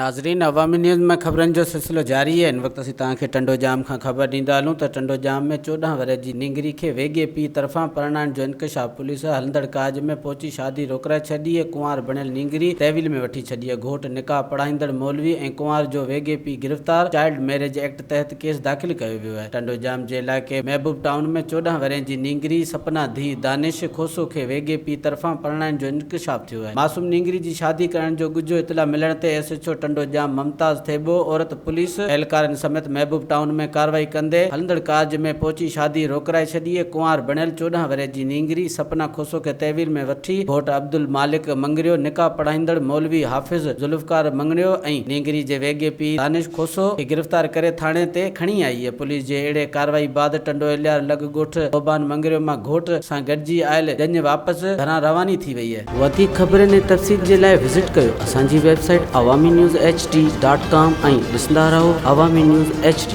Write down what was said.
नाज़रीन, अवामी न्यूज़ में ख़बरनि जो सिलसिलो जारी है। इन वक़्तु असीं तव्हांखे टंडो जाम खां ख़बर ॾींदा हलूं त टंडो जाम में 14 वरे जी निंगरी खे वेगे पीउ तरफ़ां परणाइण जो इंकशाफ। पुलिस हलंदड़ काज में पहुची शादी रोकराए छॾी है। कुंवार बणियल निंगरी तहवील में वठी छॾी है। घोट निकाह पढ़ाईंदड़ मौलवी ऐं कुंवार जो वेगे पीउ गिरफ़्तार। चाइल्ड मैरिज एक्ट तहत केस दाख़िल कयो वियो आहे। टंडो जाम जे इलाइक़े महबूब टाउन में 14 वरे जी निंगरी सपना धी दानिश खोसो खे वेगे पीउ तरफ़ां परणाइण जो इंकशाफ थियो आहे। मासूम निंगरी जी शादी करण जो गुझो इतला मिलण ते SHO टंडो जाम मुमताज़ थेबो औरत पुलिस एहलकारनि समेत महबूब टाउन में कार्रवाई कंदे हलंदड़ काज में पहुची शादी रोकराए छॾी है। कुंवार बणियल 14 वरे जी निंगरी सपना खोसो खे तहवील में वठी घोट अब्दुल मालिक मंगरियो, निकाह पढ़ाईंदड़ मौलवी हाफिज़ जुल्फकार मंगरियो ऐं निंगरी जे वेगे पीउ दानिश खोसो खे गिरफ़्तार करे थाणे ते खणी आई है। पुलिस जे अहिड़े कार्रवाई बाद टंडो इलियार लग ॻोठ बोबान मंगरियो मां घोट सां गॾिजी आयल जंज वापसि घरां रवानी थी वई है। वधीक ख़बरनि ऐं तफ़सील जे लाइ विज़िट कयो असांजी वेबसाइट awamiNewsHD.com ऐं ॾिसंदा रहो अवामी न्यूज़ HD।